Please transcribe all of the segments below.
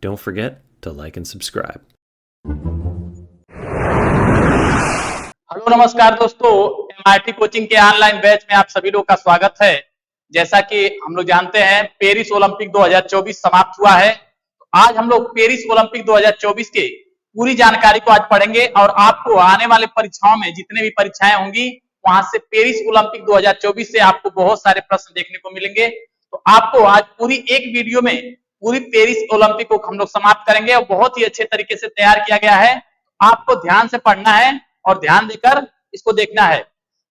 Don't forget to like and subscribe. Hello नमस्कार दोस्तों, MIT coaching के ऑनलाइन बैच में आप सभी लोग का स्वागत है। जैसा कि हम लोग जानते हैं, पेरिस ओलंपिक 2024 समाप्त हुआ है। तो आज हम लोग पेरिस ओलंपिक 2024 के पूरी जानकारी को आज पढ़ेंगे और आपको आने वाले परीक्षाओं में जितने भी परीक्षाएं होंगी वहां से पेरिस ओलंपिक 2024 से आपको बहुत सारे प्रश्न देखने को मिलेंगे। तो आपको आज पूरी एक वीडियो में पूरी पेरिस ओलंपिक को हम लोग समाप्त करेंगे और बहुत ही अच्छे तरीके से तैयार किया गया है। आपको ध्यान से पढ़ना है और ध्यान देकर इसको देखना है।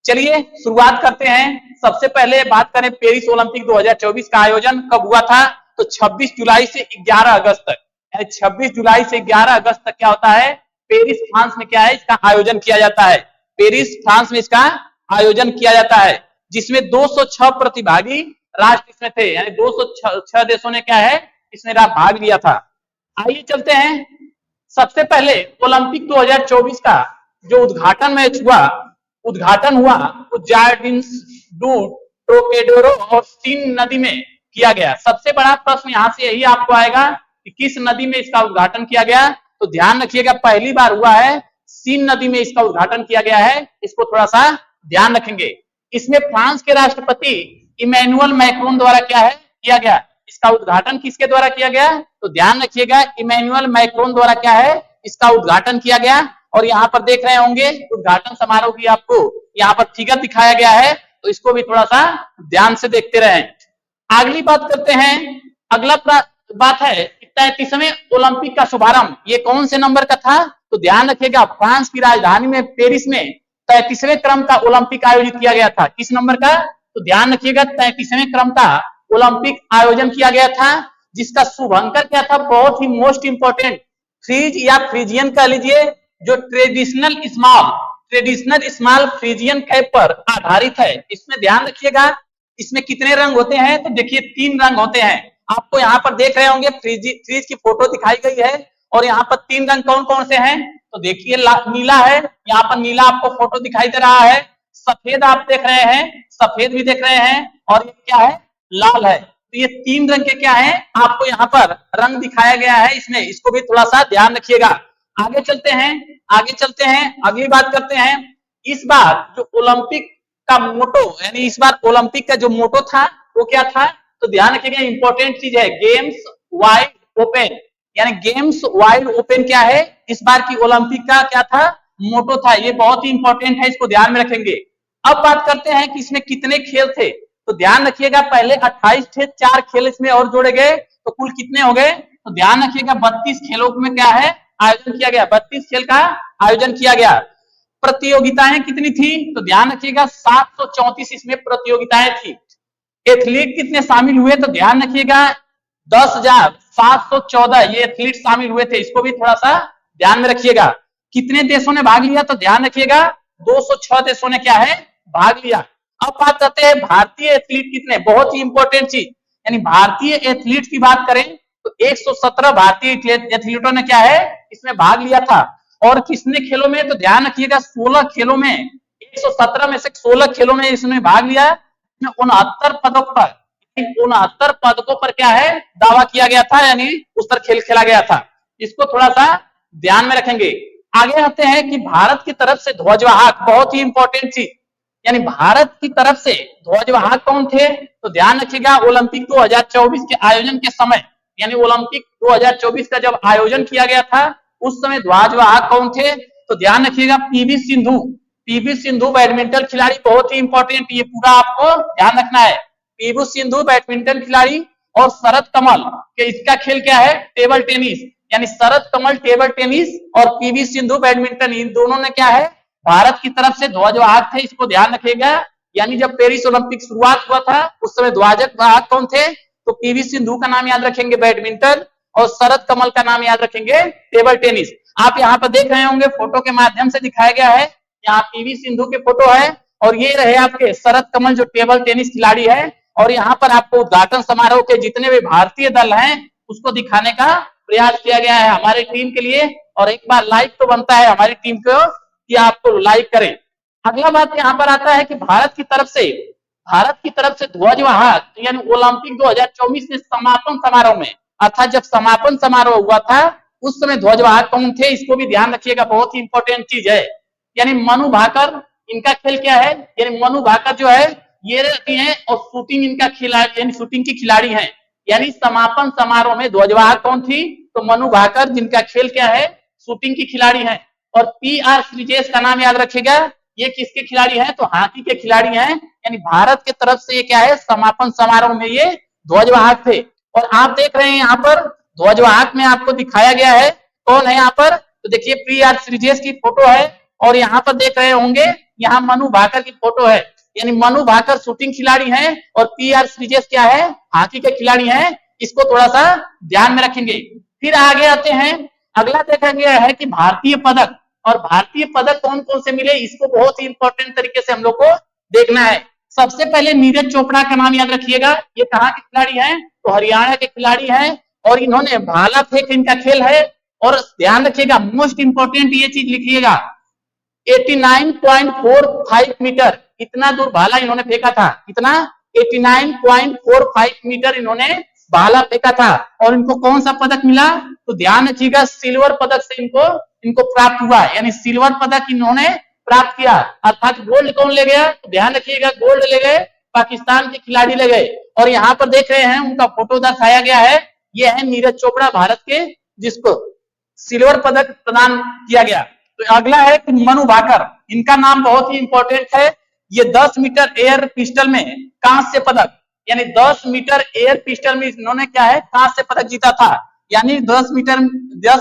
चलिए शुरुआत करते हैं। सबसे पहले बात करें पेरिस ओलंपिक 2024 का आयोजन कब हुआ था, तो 26 जुलाई से 11 अगस्त तक, यानी 26 जुलाई से 11 अगस्त तक क्या होता है, पेरिस फ्रांस में क्या है, इसका आयोजन किया जाता है। पेरिस फ्रांस में इसका आयोजन किया जाता है, जिसमें 206 प्रतिभागी राष्ट्र इसमें थे, यानी 206 देशों ने क्या है, इसमें भाग लिया था। आइए चलते हैं। सबसे पहले ओलंपिक 2024 का जो उद्घाटन मैच हुआ, उद्घाटन हुआ जार्डिन्स डू ट्रोकेडोरो और सीन नदी में किया गया। सबसे बड़ा प्रश्न यहां से यही आपको आएगा कि किस नदी में इसका उद्घाटन किया गया। तो ध्यान रखिएगा, पहली बार हुआ है, सीन नदी में इसका उद्घाटन किया गया है। इसको थोड़ा सा ध्यान रखेंगे। इसमें फ्रांस के राष्ट्रपति इमैनुअल मैक्रोन द्वारा क्या है, किया गया। इसका उद्घाटन किसके द्वारा किया गया, तो ध्यान रखिएगा, इमैनुअल मैक्रोन द्वारा क्या है, इसका उद्घाटन किया गया। और यहाँ पर देख रहे होंगे उद्घाटन समारोह की आपको यहाँ पर फिगर दिखाया गया है, तो इसको भी थोड़ा सा ध्यान से देखते रहें। अगली बात करते हैं। अगला बात है 33वें ओलंपिक का शुभारंभ ये कौन से नंबर का था, तो ध्यान रखिएगा, फ्रांस की राजधानी में पेरिस में 33वें क्रम का ओलंपिक आयोजित किया गया था। किस नंबर का, तो ध्यान रखिएगा, 33वें क्रम का ओलंपिक आयोजन किया गया था, जिसका शुभंकर क्या था, बहुत ही मोस्ट इंपोर्टेंट, फ्रीज या फ्रीजियन कह लीजिए, जो ट्रेडिशनल स्मॉल फ्रीजियन कैप पर आधारित है। इसमें ध्यान रखिएगा, इसमें कितने रंग होते हैं, तो देखिए 3 रंग होते हैं। आपको यहाँ पर देख रहे होंगे फ्रीज की फोटो दिखाई गई है, और यहाँ पर 3 रंग कौन कौन से हैं, तो देखिए नीला है, यहाँ पर नीला आपको फोटो दिखाई दे रहा है, सफेद आप देख रहे हैं, सफेद भी देख रहे हैं, और ये क्या है, लाल है। तो ये 3 रंग के क्या है, आपको यहाँ पर रंग दिखाया गया है इसमें, इसको भी थोड़ा सा ध्यान रखिएगा। आगे चलते हैं, अगली बात करते हैं। इस बार जो ओलंपिक का मोटो, यानी इस बार ओलंपिक का जो मोटो था वो क्या था, तो ध्यान रखिएगा, इंपॉर्टेंट चीज है, गेम्स वाइड ओपन, यानी गेम्स वाइड ओपन क्या है, इस बार की ओलंपिक का क्या था, मोटो था। ये बहुत ही इंपॉर्टेंट है, इसको ध्यान में रखेंगे। अब बात करते हैं कि इसमें कितने खेल थे, तो ध्यान रखिएगा, पहले 28 थे, 4 खेल इसमें और जोड़े गए, तो कुल कितने हो गए, तो ध्यान रखिएगा 32 खेलों में क्या है, आयोजन किया गया, 32 खेल का आयोजन किया गया। प्रतियोगिताएं कितनी थी, तो ध्यान रखिएगा 734 इसमें प्रतियोगिताएं थी। एथलीट कितने शामिल हुए, तो ध्यान रखिएगा 10,714 ये एथलीट शामिल हुए थे, इसको भी थोड़ा सा ध्यान में रखिएगा। कितने देशों ने भाग लिया, तो ध्यान रखिएगा 206 देशों ने क्या है, भाग लिया। अब बात करते हैं भारतीय एथलीट कितने, बहुत ही इंपॉर्टेंट चीज, यानी भारतीय एथलीट की बात करें तो 117 भारतीय एथलीटों ने क्या है, इसमें भाग लिया था। और कितने खेलों में, तो ध्यान रखिएगा 16 खेलों में, 117 में से 16 खेलों में इसने भाग लिया। 69 पदकों पर, 69 पदकों पर क्या है, दावा किया गया था, यानी उस पर खेल खेला गया था। इसको थोड़ा सा ध्यान में रखेंगे। आगे आते हैं कि भारत की तरफ से ध्वजवाहक, बहुत ही इंपॉर्टेंट चीज, यानी भारत की तरफ से ध्वजवाहक कौन थे, तो ध्यान रखिएगा, ओलंपिक 2024 के आयोजन के समय, यानी ओलंपिक 2024 का जब आयोजन किया गया था उस समय ध्वजवाहक कौन थे, तो ध्यान रखिएगा पीवी सिंधु बैडमिंटन खिलाड़ी, बहुत ही इंपॉर्टेंट, ये पूरा आपको ध्यान रखना है। पीवी सिंधु बैडमिंटन खिलाड़ी और शरद कमल के, इसका खेल क्या है, टेबल टेनिस, यानी शरद कमल टेबल टेनिस और पीवी सिंधु बैडमिंटन, इन दोनों ने क्या है, भारत की तरफ से ध्वजवाहक थे, इसको ध्यान रखिएगा। यानी जब पेरिस ओलंपिक शुरुआत हुआ था उस समय ध्वजवाहक कौन थे, तो पीवी सिंधु का नाम याद रखेंगे बैडमिंटन, और शरद कमल का नाम याद रखेंगे टेबल टेनिस। आप यहाँ पर देख रहे होंगे फोटो के माध्यम से दिखाया गया है, यहाँ पीवी सिंधु के फोटो है, और ये रहे आपके शरद कमल जो टेबल टेनिस खिलाड़ी है। और यहाँ पर आपको उद्घाटन समारोह के जितने भी भारतीय दल हैं उसको दिखाने का प्रयास किया गया है हमारी टीम के लिए, और एक बार लाइक तो बनता है हमारी टीम को कि आपको लाइक करें। अगला बात यहाँ पर आता है कि भारत की तरफ से ध्वजवाहक, यानी ओलंपिक 2024 के समापन समारोह में अर्थात जब समापन समारोह हुआ था उस समय ध्वजवाहक कौन थे, इसको भी ध्यान रखिएगा, बहुत ही इंपॉर्टेंट चीज है। यानी मनु भाकर, इनका खेल क्या है, यानी मनु भाकर जो है ये रहती हैं और शूटिंग इनका खिलाड़ी, यानी शूटिंग की खिलाड़ी हैं। यानी समापन समारोह में ध्वजवाहक कौन थी, तो मनु भाकर, जिनका खेल क्या है, शूटिंग की खिलाड़ी है। और पी.आर. श्रीजेश का नाम याद रखिएगा, ये किसके खिलाड़ी हैं, तो हॉकी के खिलाड़ी हैं। यानी भारत की तरफ से ये क्या है, समापन समारोह में ये ध्वजवाहक थे। और आप देख रहे हैं यहाँ पर ध्वजवाहक में आपको दिखाया गया है कौन है यहाँ पर, तो देखिए पी.आर. श्रीजेश की फोटो है और यहाँ पर देख रहे होंगे यहाँ मनु भाकर की फोटो है। यानी मनु भाकर शूटिंग खिलाड़ी हैं और पी.आर. श्रीजेश क्या है, हॉकी के खिलाड़ी हैं। इसको थोड़ा सा ध्यान में रखेंगे। फिर आगे आते हैं, अगला देखा गया है कि भारतीय पदक, और भारतीय पदक कौन कौन से मिले, इसको बहुत ही इंपॉर्टेंट तरीके से हम लोग को देखना है। सबसे पहले नीरज चोपड़ा का नाम याद रखिएगा, ये कहाँ के खिलाड़ी हैं, तो हरियाणा के खिलाड़ी हैं और इन्होंने भाला फेंक इनका खेल है। और ध्यान रखिएगा, मोस्ट इंपॉर्टेंट ये चीज लिखिएगा, 89.45 मीटर, इतना दूर भाला इन्होंने फेंका था। कितना, 89.45 मीटर इन्होंने भाला फेंका था। और इनको कौन सा पदक मिला, तो ध्यान रखिएगा सिल्वर पदक से इनको प्राप्त हुआ, यानी सिल्वर पदक इन्होंने प्राप्त किया। अर्थात गोल्ड कौन ले गया, तो ध्यान रखिएगा गोल्ड ले गए पाकिस्तान के खिलाड़ी ले गए। और यहाँ पर देख रहे हैं उनका फोटो दर्शाया गया है, ये है नीरज चोपड़ा भारत के, जिसको सिल्वर पदक प्रदान किया गया। तो अगला है मनु भाकर, इनका नाम बहुत ही इंपॉर्टेंट है। ये 10 मीटर एयर पिस्टल में कांस्य पदक, यानी 10 मीटर एयर पिस्टल में इन्होंने क्या है, कांस्य पदक जीता था। यानी 10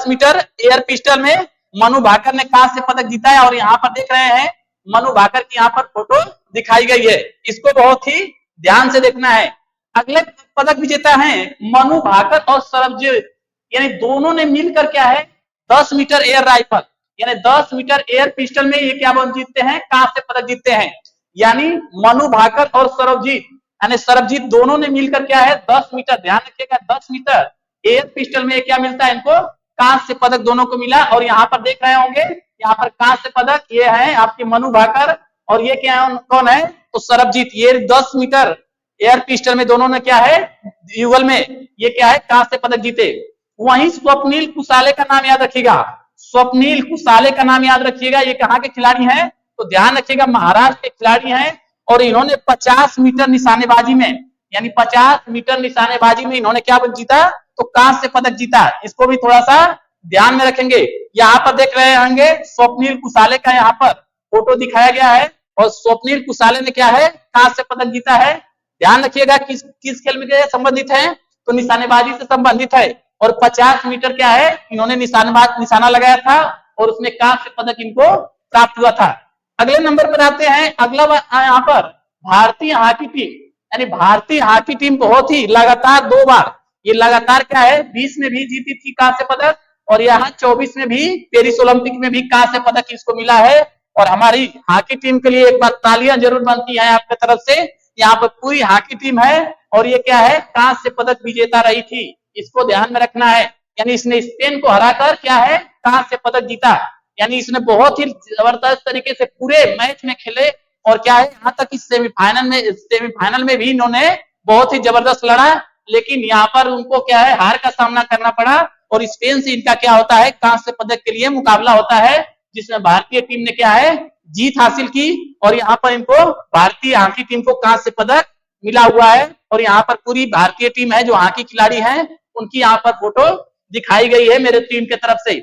मीटर एयर पिस्टल में मनु भाकर ने कांस्य पदक जीता है। और यहाँ पर देख रहे हैं मनु भाकर की यहाँ पर फोटो दिखाई गई है, इसको बहुत ही ध्यान से देखना है। अगले पदक विजेता है मनु भाकर और सरबजीत, यानी दोनों ने मिलकर क्या है, 10 मीटर एयर राइफल, यानी 10 मीटर एयर पिस्टल में ये क्या जीतते हैं, कांस्य पदक जीतते हैं। यानी मनु भाकर और सरबजीत, यानी सरबजीत दोनों ने मिलकर क्या है, 10 मीटर, ध्यान रखिएगा 10 मीटर एयर पिस्टल में क्या मिलता है इनको, कांस्य पदक दोनों को मिला। और यहाँ पर देख रहे होंगे, यहाँ पर कांस्य पदक ये है आपके मनु भाकर और ये क्या है, कौन है, तो सरबजीत। ये 10 मीटर एयर पिस्टल में दोनों ने क्या है, युगल में ये क्या है, कांस्य पदक जीते। वहीं स्वप्निल कुसाले का नाम याद रखिएगा, स्वप्निल कुसाले का नाम याद रखिएगा, ये कहाँ के खिलाड़ी हैं, तो ध्यान रखिएगा महाराष्ट्र के खिलाड़ी हैं। और इन्होंने 50 मीटर निशानेबाजी में, यानी 50 मीटर निशानेबाजी में इन्होंने क्या जीता, तो कांस्य पदक जीता। इसको भी थोड़ा सा ध्यान में रखेंगे। यहाँ पर देख रहे होंगे स्वप्निल कुसाले का यहाँ पर फोटो दिखाया गया है और स्वप्निल कुसाले ने क्या है, कांस्य पदक जीता है। ध्यान रखिएगा किस खेल में संबंधित है, तो निशानेबाजी से संबंधित है। और 50 मीटर क्या है, इन्होंने निशाना लगाया था और उसमें कांस्य पदक इनको प्राप्त हुआ था। अगले नंबर पर आते हैं, अगला यहाँ पर भारतीय हॉकी टीम, यानी भारतीय हॉकी टीम बहुत ही लगातार 2 बार, ये लगातार क्या है, 20 में भी जीती थी कांस्य पदक और यहाँ 24 में भी, पेरिस ओलंपिक में भी कांस्य पदक इसको मिला है। और हमारी हॉकी टीम के लिए एक बार तालियां जरूर बनती है आपकी तरफ से। यहाँ पर पूरी हॉकी टीम है और ये क्या है, कांस्य पदक विजेता रही थी, इसको ध्यान में रखना है। यानी इसने स्पेन को हराकर क्या है, कांस्य पदक जीता। यानी इसने बहुत ही जबरदस्त तरीके से पूरे मैच में खेले और क्या है, यहाँ तक कि सेमीफाइनल में भी इन्होंने बहुत ही जबरदस्त लड़ा, लेकिन यहाँ पर उनको क्या है, हार का सामना करना पड़ा। और स्पेन से इनका क्या होता है, कांस्य पदक के लिए मुकाबला होता है, जिसमें भारतीय टीम ने क्या है, जीत हासिल की। और यहाँ पर इनको भारतीय हॉकी टीम को कांस्य पदक मिला हुआ है। और यहाँ पर पूरी भारतीय टीम है जो हॉकी खिलाड़ी हैं, उनकी यहाँ पर फोटो दिखाई गई है मेरे टीम की तरफ से।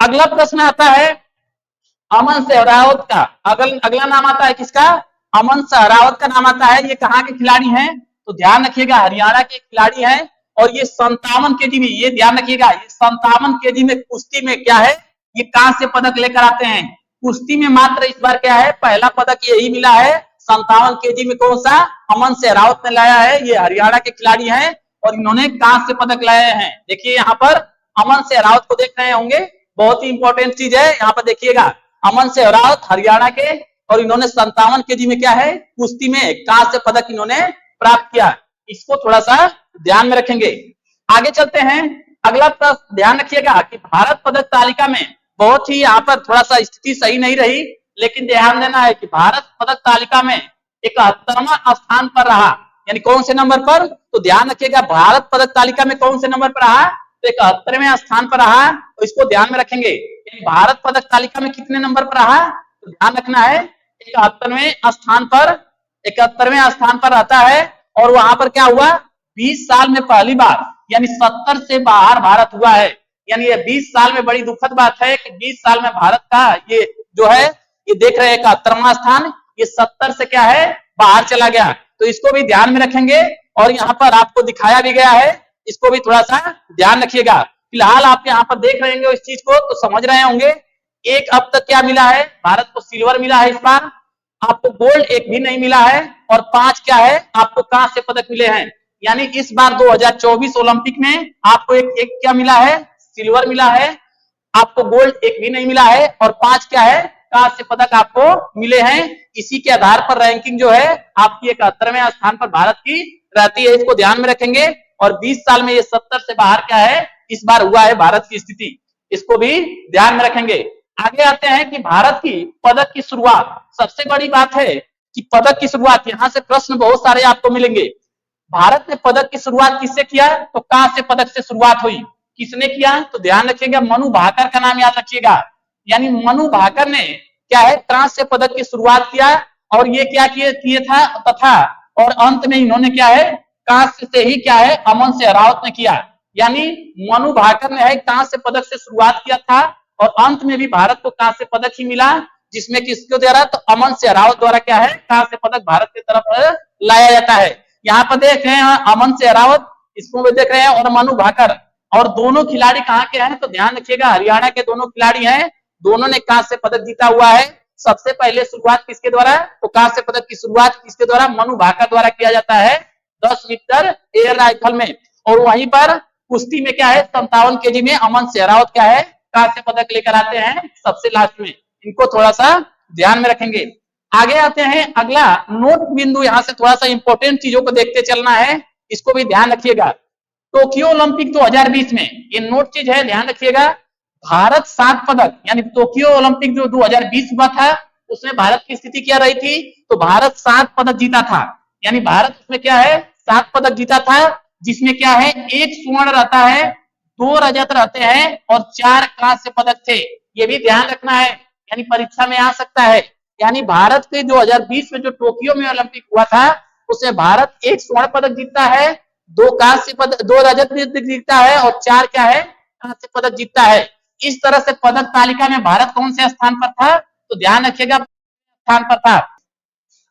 अगला प्रश्न आता है अमन सहरावत का। अगला नाम आता है किसका, अमन सहरावत का नाम आता है। ये कहाँ के खिलाड़ी हैं, तो ध्यान रखिएगा हरियाणा के खिलाड़ी हैं। और ये 57 केजी में, ये ध्यान रखिएगा, ये 57 केजी में कुश्ती में क्या है, ये कांस्य पदक लेकर आते हैं। कुश्ती में मात्र इस बार क्या है, पहला पदक यही मिला है। 57 केजी में कौन सा, अमन सहरावत ने लाया है। ये हरियाणा के खिलाड़ी हैं और इन्होंने कांस्य पदक लाए हैं। देखिए यहाँ पर अमन सहरावत को देख रहे होंगे, बहुत ही इंपॉर्टेंट चीज है। यहाँ पर देखिएगा अमन सहरावत हरियाणा के, और इन्होंने 57 केजी में क्या है, कुश्ती में कांस्य पदक इन्होंने प्राप्त किया। इसको थोड़ा सा ध्यान में रखेंगे। आगे चलते हैं, अगला प्रश्न ध्यान रखिएगा कि भारत पदक तालिका में बहुत ही यहाँ पर थोड़ा सा स्थिति सही नहीं रही, लेकिन ध्यान देना है कि भारत पदक तालिका में 71वां स्थान पर रहा। यानी कौन से नंबर पर, तो ध्यान रखिएगा भारत पदक तालिका में कौन से नंबर पर रहा, तो 71वें स्थान पर रहा, तो इसको ध्यान में रखेंगे। भारत पदक तालिका में कितने नंबर पर रहा, तो ध्यान रखना है 71वें स्थान पर, 71वें स्थान पर रहता है। और वहां पर क्या हुआ, 20 साल में पहली बार यानी 70 से बाहर भारत हुआ है। यानी ये 20 साल में बड़ी दुखद बात है कि 20 साल में भारत का ये जो है, ये देख रहे हैं 71वां स्थान, ये 70 से क्या है बाहर चला गया। तो इसको भी ध्यान में रखेंगे और यहाँ पर आपको दिखाया भी गया है, इसको भी थोड़ा सा ध्यान रखिएगा। फिलहाल आप यहाँ पर देख रहे होंगे इस चीज को तो समझ रहे होंगे। एक अब तक क्या मिला है, भारत को सिल्वर मिला है, इस बार आपको गोल्ड एक भी नहीं मिला है, और 5 क्या है आपको कांस्य पदक मिले हैं। यानी इस बार 2024 ओलंपिक में आपको एक क्या मिला है, सिल्वर मिला है, आपको गोल्ड एक भी नहीं मिला है, और 5 क्या है कांस्य पदक आपको मिले हैं। इसी के आधार पर रैंकिंग जो है आपकी 71वें स्थान पर भारत की रहती है, इसको ध्यान में रखेंगे। और 20 साल में ये 70 से बाहर क्या है इस बार हुआ है भारत की स्थिति, इसको भी ध्यान में रखेंगे। आगे आते हैं कि भारत की पदक की शुरुआत, सबसे बड़ी बात है कि पदक की शुरुआत, यहां से प्रश्न बहुत सारे आपको मिलेंगे। भारत ने पदक की शुरुआत किससे किया, तो कांस्य पदक से शुरुआत हुई। किसने किया, तो ध्यान रखिएगा मनु भाकर का नाम याद रखिएगा। यानी मनु भाकर ने क्या है कांस्य पदक की शुरुआत किया, और ये क्या किए था तथा और अंत में इन्होंने क्या है कांस्य से ही क्या है अमन सेहरावत ने किया। यानी मनु भाकर ने है कांस्य पदक से शुरुआत किया था और अंत में भी भारत को कांस्य पदक ही मिला, जिसमें किसके द्वारा, तो अमन सेहरावत द्वारा क्या है कांस्य पदक भारत की तरफ लाया जाता है। यहाँ पर देख रहे हैं अमन सेहरावत, इसको भी देख रहे हैं, और मनु भाकर, और दोनों खिलाड़ी कहाँ के हैं, तो ध्यान रखिएगा हरियाणा के दोनों खिलाड़ी हैं, दोनों ने कांस्य पदक जीता हुआ है। सबसे पहले शुरुआत किसके द्वारा, तो कांस्य पदक की शुरुआत किसके द्वारा, मनु भाकर द्वारा किया जाता है 10 मीटर एयर राइफल में। और वहीं पर कुश्ती में क्या है 57 केजी में अमन सेहरावत क्या है कांस्य पदक लेकर आते हैं सबसे लास्ट में, इनको थोड़ा सा ध्यान में रखेंगे। आगे आते हैं, अगला नोट बिंदु, यहां से थोड़ा सा इंपॉर्टेंट चीजों को देखते चलना है, इसको भी ध्यान रखिएगा। टोक्यो ओलंपिक 2020 में ये नोट चीज है, ध्यान रखिएगा, भारत 7 पदक, यानी टोक्यो ओलंपिक जो 2020 हुआ था उसमें भारत की स्थिति क्या रही थी, तो भारत 7 पदक जीता था। यानी भारत उसमें क्या है 7 पदक जीता था, जिसमें क्या है 1 स्वर्ण रहता है, 2 रजत रहते हैं और 4 कांस्य पदक थे। ये भी ध्यान रखना है, यानी परीक्षा में आ सकता है। यानी भारत के 2020 में जो टोक्यो में ओलंपिक हुआ था उसमें भारत 1 स्वर्ण पदक जीतता है, 2 कांस्य पदक, 2 रजत जीतता है और 4 क्या है कांस्य पदक जीतता है। इस तरह से पदक तालिका में भारत कौन से स्थान पर था, तो ध्यान रखिएगा स्थान पर था।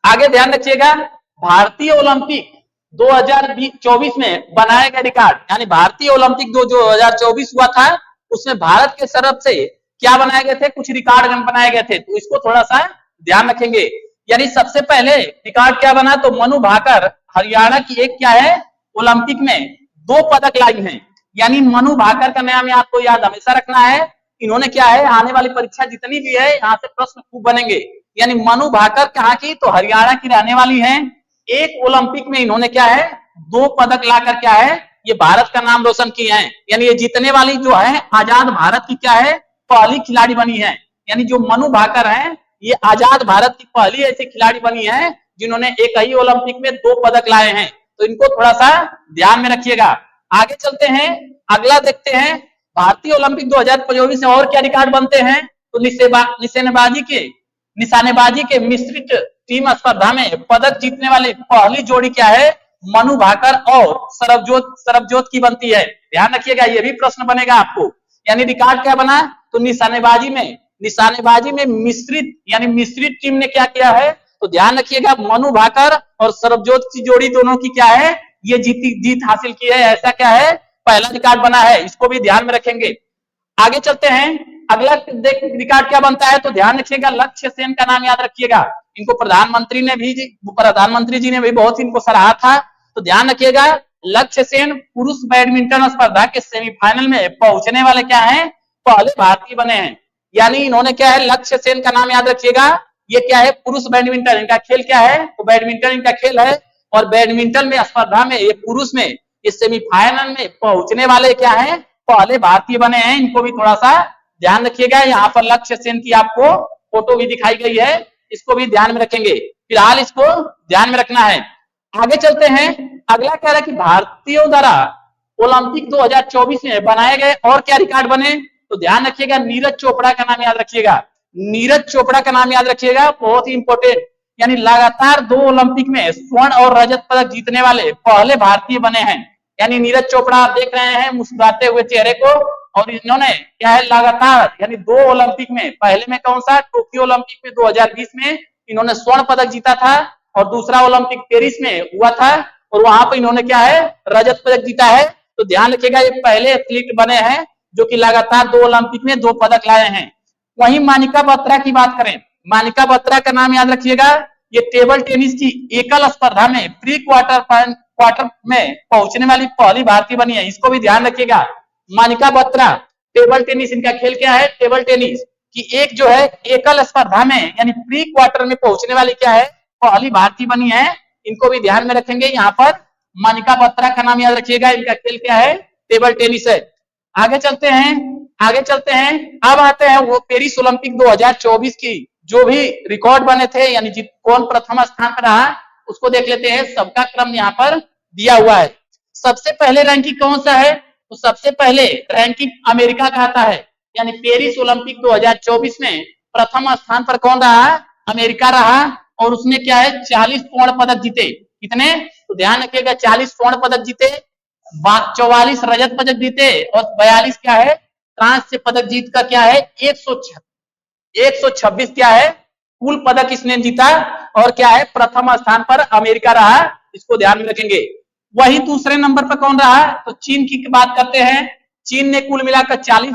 आगे ध्यान रखिएगा, भारतीय ओलंपिक 2024 में बनाए गए रिकॉर्ड, यानी भारतीय ओलंपिक 2024 हुआ था उसमें भारत के तरफ से क्या बनाए गए थे, कुछ रिकॉर्ड बनाए गए थे, तो इसको थोड़ा सा ध्यान रखेंगे। यानी सबसे पहले रिकॉर्ड क्या बना, तो मनु भाकर हरियाणा की एक क्या है ओलंपिक में 2 पदक लाई हैं। यानी मनु भाकर का नाम आपको याद हमेशा रखना है, इन्होंने क्या है आने वाली परीक्षा जितनी भी है यहाँ से प्रश्न खूब बनेंगे। यानी मनु भाकर कहाँ की, तो हरियाणा की रहने वाली है। एक ओलंपिक में इन्होंने क्या है 2 पदक लाकर क्या है ये भारत का नाम रोशन किए हैं। यानी ये जीतने वाली जो है आजाद भारत की क्या है पहली खिलाड़ी बनी है। यानी जो मनु भाकर है ये आजाद भारत की पहली ऐसी खिलाड़ी बनी है जिन्होंने एक ही ओलंपिक में 2 पदक लाए हैं, तो इनको थोड़ा सा ध्यान में रखिएगा। आगे चलते हैं, अगला देखते हैं, भारतीय ओलंपिक 2024 में और क्या रिकॉर्ड बनते हैं, तो निशानेबाजी के मिश्रित टीम स्पर्धा में पदक जीतने वाली पहली जोड़ी क्या है, मनु भाकर और सरबजोत की बनती है। ध्यान रखिएगा, ये भी प्रश्न बनेगा आपको। यानी रिकॉर्ड क्या बना, तो निशानेबाजी में मिश्रित टीम ने क्या किया है, तो ध्यान रखिएगा मनु भाकर और सरबजोत की जोड़ी दोनों की क्या है ये जीत हासिल की है। ऐसा क्या है पहला रिकॉर्ड बना है, इसको भी ध्यान में रखेंगे। आगे चलते हैं, अगला रिकॉर्ड क्या बनता है, तो ध्यान रखिएगा लक्ष्य सेन का नाम याद रखिएगा। इनको प्रधानमंत्री जी ने भी बहुत इनको सराहा था, तो ध्यान रखिएगा लक्ष्य सेन पुरुष बैडमिंटन स्पर्धा के सेमीफाइनल में पहुंचने वाले क्या है पहले भारतीय बने हैं। यानी इन्होंने क्या है लक्ष्य सेन का नाम याद रखिएगा, ये क्या है पुरुष बैडमिंटन, इनका खेल क्या है, तो बैडमिंटन इनका खेल है, और बैडमिंटन में स्पर्धा में ये पुरुष में इस सेमीफाइनल में पहुंचने वाले क्या है पहले भारतीय बने हैं। इनको भी थोड़ा सा ध्यान रखिएगा, यहाँ पर लक्ष्य सेन की आपको फोटो भी दिखाई गई है, इसको भी ध्यान में रखेंगे। फिलहाल इसको ध्यान में रखना है। आगे चलते हैं। अगला कह रहा है कि भारतीयों द्वारा ओलंपिक 2024 में बनाए गए और क्या रिकॉर्ड बने, तो ध्यान रखिएगा नीरज चोपड़ा का नाम याद रखिएगा। नीरज चोपड़ा का नाम याद रखिएगा, बहुत ही इंपॉर्टेंट। यानी लगातार 2 ओलंपिक में स्वर्ण और रजत पदक जीतने वाले पहले भारतीय बने हैं। यानी नीरज चोपड़ा आप देख रहे हैं मुस्कुराते हुए चेहरे को, और इन्होंने क्या है लगातार यानी 2 ओलंपिक में, पहले में कौन सा टोक्यो ओलंपिक में 2020 में इन्होंने स्वर्ण पदक जीता था, और दूसरा ओलंपिक पेरिस में हुआ था और वहां पर इन्होंने क्या है रजत पदक जीता है। तो ध्यान रखिएगा ये पहले एथलीट बने हैं जो कि लगातार 2 ओलंपिक में 2 पदक लाए हैं। वहीं मानिका बत्रा की बात करें, मानिका बत्रा का नाम याद रखिएगा। ये टेबल टेनिस की एकल स्पर्धा में प्री क्वार्टर में पहुंचने वाली पहली भारतीय बनी है, इसको भी ध्यान रखिएगा। मानिका बत्रा, टेबल टेनिस इनका खेल क्या है, टेबल टेनिस की एक जो है एकल स्पर्धा में यानी प्री क्वार्टर में पहुंचने वाली क्या है पहली भारतीय बनी है, इनको भी ध्यान में रखेंगे। यहाँ पर मानिका बत्रा का नाम याद रखिएगा, इनका खेल क्या है टेबल टेनिस है। आगे चलते हैं। अब आते हैं वो पेरिस ओलंपिक 2024 की जो भी रिकॉर्ड बने थे, यानी कौन प्रथम स्थान पर रहा उसको देख लेते हैं। सबका क्रम यहाँ पर दिया हुआ है। सबसे पहले रैंकिंग कौन सा है, तो सबसे पहले रैंकिंग अमेरिका का आता है। यानी पेरिस ओलंपिक 2024 में प्रथम स्थान पर कौन रहा, अमेरिका रहा, और उसने क्या है 40 स्वर्ण पदक जीते। कितने, तो ध्यान रखिएगा 40 स्वर्ण पदक जीते, 44 रजत पदक जीते और 42 क्या है कांस्य पदक जीत का क्या है 126 क्या है कुल पदक इसने जीता, और क्या है प्रथम स्थान पर अमेरिका रहा, इसको ध्यान में रखेंगे। वही दूसरे नंबर पर कौन रहा, तो चीन की बात करते हैं। चीन ने कुल मिलाकर 40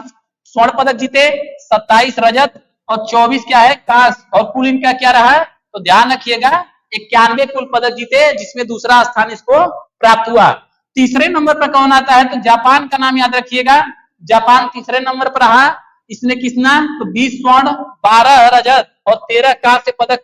स्वर्ण पदक जीते, 27 रजत और 24 क्या है कांस्य, और कुल इनका क्या रहा, तो ध्यान रखिएगा 91 कुल पदक जीते, जिसमें दूसरा स्थान इसको प्राप्त हुआ। तीसरे नंबर पर कौन आता है, तो जापान का नाम याद रखिएगा। जापान तीसरे नंबर पर रहा, इसने कितना, तो 20 स्वर्ण 12 रजत और 13 कांस्य पदक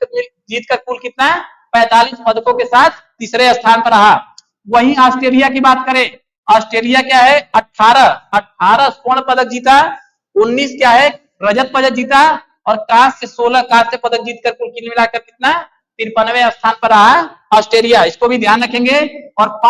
जीतकर कुल कितना 45 पदकों के साथ तीसरे स्थान पर रहा। वहीं ऑस्ट्रेलिया की बात करें, ऑस्ट्रेलिया क्या है 18 स्वर्ण पदक जीता, 19 क्या है रजत पदक जीता और कांस्य 16 कांस्य पदक जीतकर कुल मिलाकर कितना 53वें स्थान पर रहा ऑस्ट्रेलिया, इसको भी ध्यान रखेंगे। और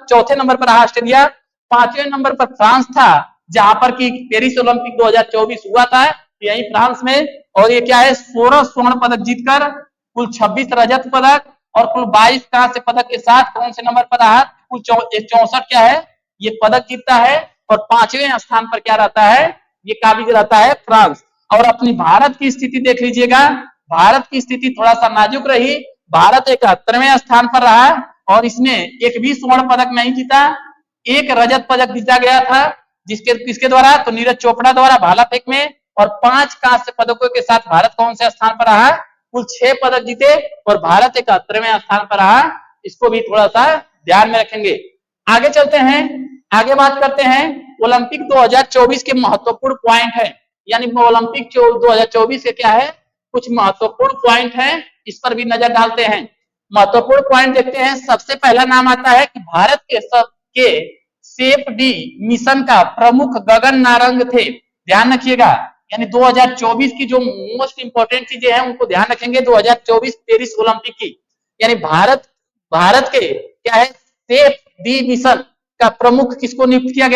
चौथे नंबर पर रहा ऑस्ट्रेलिया। 5वें नंबर पर फ्रांस था, जहां पर कि पेरिस ओलंपिक 2024 हुआ था यही फ्रांस में, और ये क्या है 16 स्वर्ण पदक जीतकर कुल 26 रजत पदक और कुल 22 कांस्य पदक के साथ कौन से नंबर पर रहा, कुल 64 क्या है ये पदक जीतता है, और 5वें स्थान पर क्या रहता है ये काबिज रहता है फ्रांस। और अपनी भारत की स्थिति देख लीजिएगा, भारत की स्थिति थोड़ा सा नाजुक रही। भारत 71वें स्थान पर रहा और इसने एक भी स्वर्ण पदक नहीं जीता, एक रजत पदक जीता गया था किसके द्वारा, तो नीरज चोपड़ा द्वारा भाला फेंक में, और 5 कांस्य पदकों के साथ भारत कौन से स्थान पर रहा, कुल 6 पदक जीते और भारत 71वें स्थान पर रहा, इसको भी थोड़ा सा ध्यान में रखेंगे। आगे चलते हैं, आगे बात करते हैं ओलंपिक 2024 के महत्वपूर्ण पॉइंट है, यानी ओलंपिक 2024 के क्या है कुछ महत्वपूर्ण पॉइंट है, इस पर भी नजर डालते हैं। महत्वपूर्ण पॉइंट देखते हैं। सबसे पहला नाम आता है कि भारत के सेफ डी मिशन का प्रमुख गगन नारंग थे, ध्यान रखिएगा। यानी 2024 की जो मोस्ट इंपोर्टेंट चीजें हैं उनको ध्यान रखेंगे। 2024 पेरिस ओलंपिक की, यानी भारत के क्या है सेफ डी मिशन का प्रमुख किसको नियुक्त दिया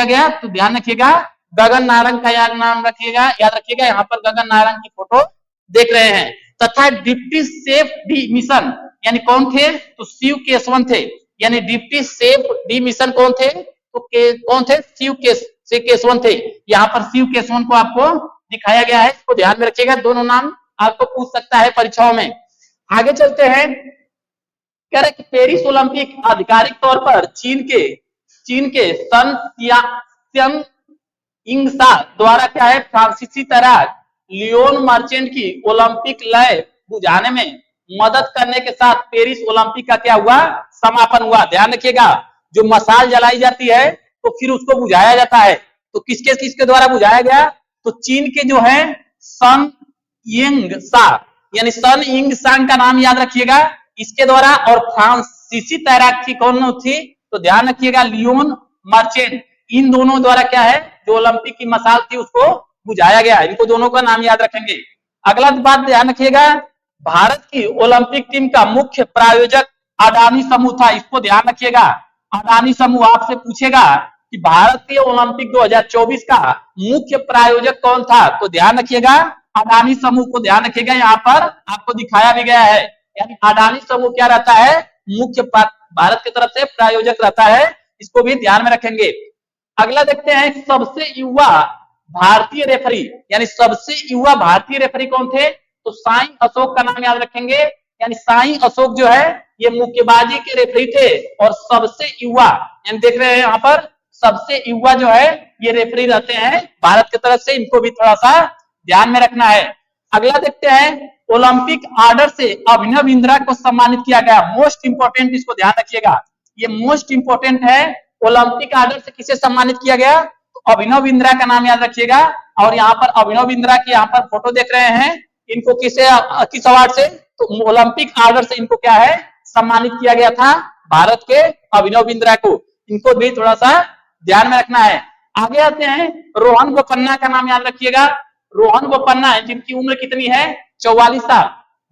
गया, तो ध्यान रखिएगा गगन नारंग का नाम रखिएगा, याद रखिएगा। यहाँ पर गगन नारंग की फोटो देख रहे हैं। तथा डिप्टी सेफ डी मिशन यानी कौन थे, तो शिव केशवन थे। यानी डिप्टी सेफ डी मिशन कौन थे, तो कौन थे, शिव केशवन थे। यहाँ पर शिव केशवन को आपको दिखाया गया है, इसको ध्यान में रखिएगा। दोनों नाम आपको पूछ सकता है परीक्षाओं में। आगे चलते हैं, कह रहे कि पेरिस ओलंपिक आधिकारिक तौर पर चीन के सन इंगसा द्वारा क्या है फ्रांसीसी तैराक लियोन मर्चेंट की ओलंपिक लय बुझाने में मदद करने के साथ पेरिस ओलंपिक का क्या हुआ समापन हुआ। ध्यान रखिएगा जो मशाल जलाई जाती है तो फिर उसको बुझाया जाता है, तो किसके द्वारा बुझाया गया, तो चीन के जो है सन यिंगसा यानी सन यिंगसांग का नाम याद रखिएगा इसके द्वारा, और फ्रांसीसी तैराक की कौन थी, तो ध्यान रखिएगा लियोन मर्चेंट। इन दोनों द्वारा क्या है जो ओलंपिक की मशाल थी उसको बुझाया गया, इनको दोनों का नाम याद रखेंगे। अगला बात ध्यान रखिएगा, भारत की ओलंपिक टीम का मुख्य प्रायोजक अडानी समूह था, इसको ध्यान रखिएगा। अडानी समूह आपसे पूछेगा कि भारतीय ओलंपिक 2024 का मुख्य प्रायोजक कौन था, तो ध्यान रखिएगा अडानी समूह को ध्यान रखिएगा। यहाँ पर आपको दिखाया भी गया है, यानी अडानी समूह क्या रहता है, मुख्य भारत की तरफ से प्रायोजक रहता है, इसको भी ध्यान में रखेंगे। अगला देखते हैं, सबसे युवा भारतीय रेफरी, यानी सबसे युवा भारतीय रेफरी कौन थे, तो साई अशोक का नाम याद रखेंगे। यानी साई अशोक जो है ये मुक्केबाजी के रेफरी थे और सबसे युवा, यानी देख रहे हैं यहाँ पर सबसे युवा जो है ये रेफरी रहते हैं भारत की तरफ से, इनको भी थोड़ा सा ध्यान में रखना है। अगला देखते हैं, ओलंपिक ऑर्डर से अभिनव बिंद्रा को सम्मानित किया गया। मोस्ट इंपोर्टेंट, इसको ध्यान रखिएगा, ये मोस्ट इंपोर्टेंट है। ओलंपिक ऑर्डर से किसे सम्मानित किया गया, तो अभिनव बिंद्रा का नाम याद रखिएगा। और यहाँ पर अभिनव बिंद्रा की यहाँ पर फोटो देख रहे हैं, इनको किस अवार्ड से, तो ओलंपिक ऑर्डर से इनको क्या है, सम्मानित किया गया था भारत के अभिनव बिंद्रा को, इनको भी थोड़ा सा ध्यान में रखना है। आगे आते हैं, रोहन बोपन्ना का नाम याद रखिएगा। रोहन बोपन्ना है जिनकी उम्र कितनी है, 44 साल।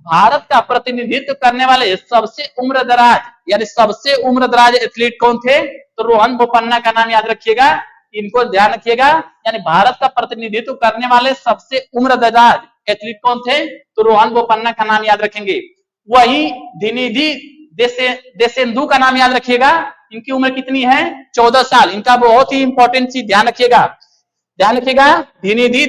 भारत का प्रतिनिधित्व करने वाले सबसे उम्रदराज, यानी सबसे उम्रदराज एथलीट कौन थे, तो रोहन बोपन्ना का नाम याद रखिएगा, इनको ध्यान रखिएगा। यानी भारत का प्रतिनिधित्व करने वाले सबसे उम्रदराज एथलीट कौन थे, तो रोहन बोपन्ना का नाम याद रखेंगे। वही धिनिधि देशेंदु का नाम याद रखिएगा, इनकी उम्र कितनी है, 14 साल। इनका बहुत ही इंपॉर्टेंट चीज ध्यान रखिएगा, ध्यान रखिएगा, धिनिधि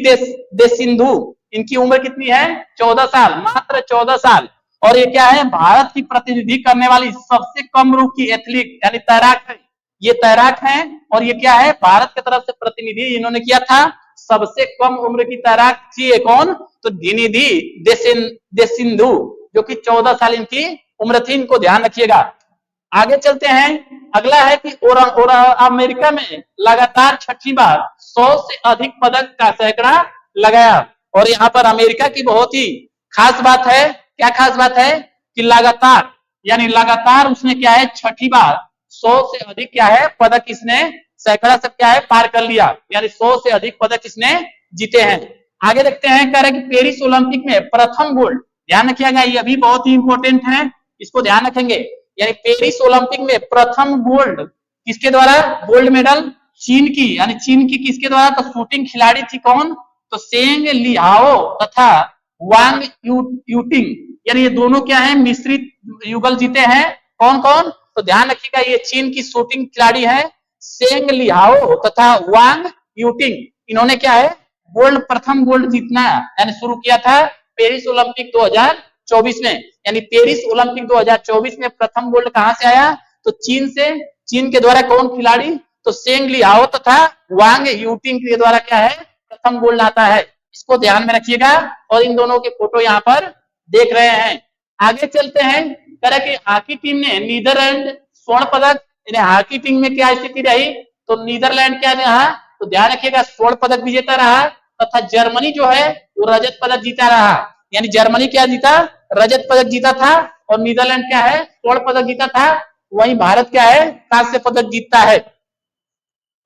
देशेंदु, इनकी उम्र कितनी है, 14 साल, मात्र 14 साल। और ये क्या है, भारत की प्रतिनिधि करने वाली सबसे कम उम्र की एथलीट, यानी तैराक है, ये तैराक है। और ये क्या है, भारत की तरफ से प्रतिनिधि इन्होंने किया था, सबसे कम उम्र की तैराक थी ये कौन, तो धिनिधि देशेंदु, जो कि 14 साल इनकी उम्र थी, इनको ध्यान रखिएगा। आगे चलते हैं, अगला है कि अमेरिका में लगातार 6ठी बार 100 से अधिक पदक का सैकड़ा लगाया। और यहाँ पर अमेरिका की बहुत ही खास बात है, क्या खास बात है, कि लगातार, यानी लगातार उसने क्या है, 6ठी बार 100 से अधिक क्या है पदक इसने सैकड़ा से क्या है पार कर लिया, यानी 100 से अधिक पदक इसने जीते हैं। आगे देखते हैं, कह रहे हैं कि पेरिस ओलंपिक में प्रथम गोल्ड, ध्यान रखिएगा, ये भी बहुत ही इंपॉर्टेंट है, इसको ध्यान रखेंगे। यानी पेरिस ओलंपिक में प्रथम गोल्ड किसके द्वारा, गोल्ड मेडल चीन की, यानी चीन की किसके द्वारा, तो शूटिंग खिलाड़ी थी कौन, तो सेंग लिहाओ तथा वांग यूटिंग, यानी ये दोनों क्या है, मिश्रित युगल जीते हैं। कौन कौन, तो ध्यान रखिएगा, ये चीन की शूटिंग खिलाड़ी है सेंग लिहाओ तथा वांग यूटिंग, इन्होंने क्या है, गोल्ड, प्रथम गोल्ड जीतना यानी शुरू किया था पेरिस ओलंपिक 2024 में। यानी पेरिस ओलंपिक 2024 में प्रथम गोल्ड कहां से आया, तो चीन से। चीन के द्वारा कौन खिलाड़ी, तो सेंग लिहाओ तथा वांग यूटिंग के द्वारा क्या है, प्रथम गोल्ड आता है, इसको ध्यान में रखिएगा। और इन दोनों के फोटो यहाँ पर देख रहे हैं। आगे चलते हैं, कह कि हॉकी टीम ने नीदरलैंड स्वर्ण पदक, हॉकी टीम में क्या स्थिति रही, तो नीदरलैंड क्या रहा, तो ध्यान रखिएगा स्वर्ण पदक विजेता रहा, तथा जर्मनी जो है वो रजत पदक जीता रहा। यानी जर्मनी क्या जीता, रजत पदक जीता था, और नीदरलैंड क्या है, स्वर्ण पदक जीता था। वहीं भारत क्या है, कांस्य पदक जीतता है।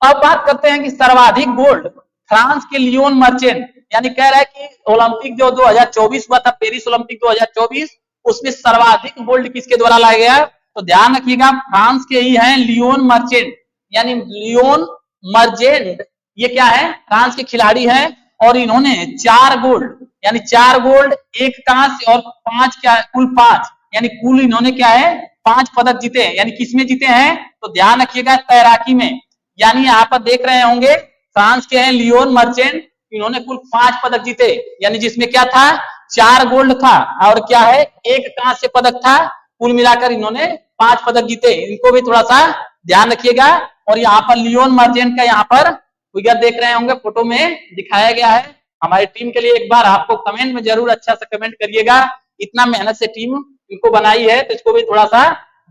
अब बात करते हैं कि सर्वाधिक गोल्ड फ्रांस के लियोन मर्चेंट, यानी कह रहा है कि ओलंपिक जो 2024 हुआ था, पेरिस ओलंपिक 2024, उसमें सर्वाधिक गोल्ड किसके द्वारा लाया गया, तो ध्यान रखिएगा फ्रांस के ही हैं लियोन मर्चेंट, यानी लियोन मर्चेंट, ये क्या है, फ्रांस के खिलाड़ी हैं। और इन्होंने 4 गोल्ड, यानी 4 गोल्ड, 1 कांस्य और 5 क्या, कुल 5, यानी कुल इन्होंने क्या है 5 पदक जीते हैं। यानी किसमें जीते हैं, तो ध्यान रखिएगा तैराकी में। यानी यहाँ पर देख रहे होंगे फ्रांस के हैं लियोन मर्चेंट, इन्होंने कुल 5 पदक जीते, यानी जिसमें क्या था, 4 गोल्ड था और क्या है 1 कांस्य पदक था, कुल मिलाकर इन्होंने 5 पदक जीते। इनको भी थोड़ा सा ध्यान रखिएगा। और यहाँ पर लियोन मर्चेंट का यहाँ पर फिगर देख रहे होंगे, फोटो में दिखाया गया है। हमारी टीम के लिए एक बार आपको कमेंट में जरूर अच्छा सा कमेंट करिएगा, इतना मेहनत से टीम इनको बनाई है, तो इसको भी थोड़ा सा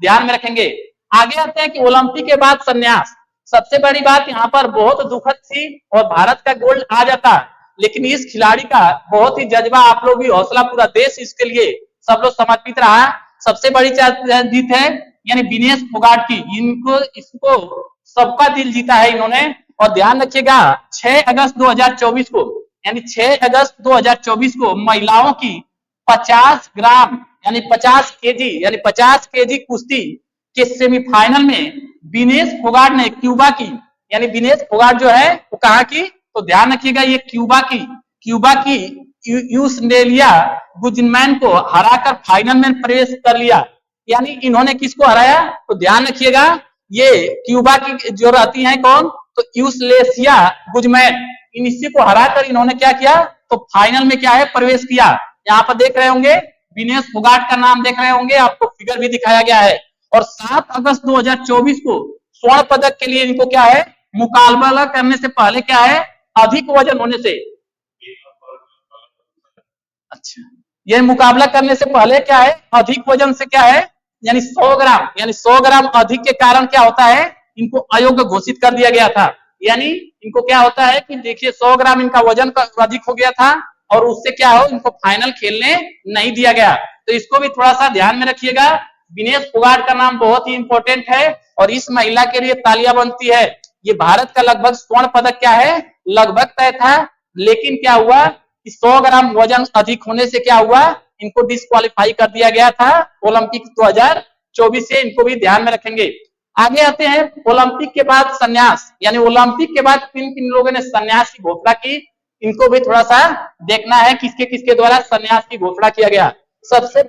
ध्यान में रखेंगे। आगे आते हैं कि ओलंपिक के बाद संन्यास, सबसे बड़ी बात यहाँ पर बहुत दुखद थी और भारत का गोल्ड आ जाता, लेकिन इस खिलाड़ी का बहुत ही जज्बा, आप लोग भी हौसला, पूरा देश इसके लिए सब लोग समर्पित रहा। सबसे बड़ी जीत है यानी विनेश फोगाट की, इसको सबका दिल जीता है इन्होंने। और ध्यान रखिएगा 6 अगस्त 2024 को, यानी 6 अगस्त 2024 को महिलाओं की 50 ग्राम यानी 50 केजी कुश्ती के सेमीफाइनल में विनेश फोगाट ने क्यूबा की, यानी विनेश फोगाट जो है वो कहाँ की, तो ध्यान रखिएगा ये क्यूबा की यूसनेलिया गुजमैन को हराकर फाइनल में प्रवेश कर लिया। यानी इन्होंने किसको हराया, तो ध्यान रखिएगा ये क्यूबा की जो रहती हैं कौन, तो यूसलेसिया गुजमैन, इसी को हराकर इन्होंने क्या किया, तो फाइनल में क्या है, प्रवेश किया। यहाँ पर देख रहे होंगे विनेश फोगाट का नाम देख रहे होंगे, आपको फिगर भी दिखाया गया है। और 7 अगस्त 2024 को स्वर्ण पदक के लिए इनको क्या है, मुकाबला करने से पहले क्या है, अधिक वजन होने से, अच्छा, यह मुकाबला करने से पहले क्या है, अधिक वजन से क्या है, यानी 100 ग्राम अधिक के कारण क्या होता है, इनको अयोग्य घोषित कर दिया गया था। यानी इनको क्या होता है कि देखिए 100 ग्राम इनका वजन अधिक हो गया था और उससे क्या हो, इनको फाइनल खेलने नहीं दिया गया। तो इसको भी थोड़ा सा ध्यान में रखिएगा। विनेश फोगाट का नाम बहुत ही इंपॉर्टेंट है और इस महिला के लिए तालियां बनती है। ये भारत का लगभग स्वर्ण पदक क्या है, लगभग तय था, लेकिन क्या हुआ कि 100 ग्राम वजन अधिक होने से क्या हुआ, इनको डिस्क्वालीफाई कर दिया गया था ओलंपिक 2024 से। इनको भी ध्यान में रखेंगे। आगे आते हैं ओलंपिक के बाद संन्यास, यानी ओलंपिक के बाद किन किन लोगों ने संन्यास की घोषणा की, इनको भी थोड़ा सा देखना है किसके किसके द्वारा संन्यास की घोषणा किया गया। सबसे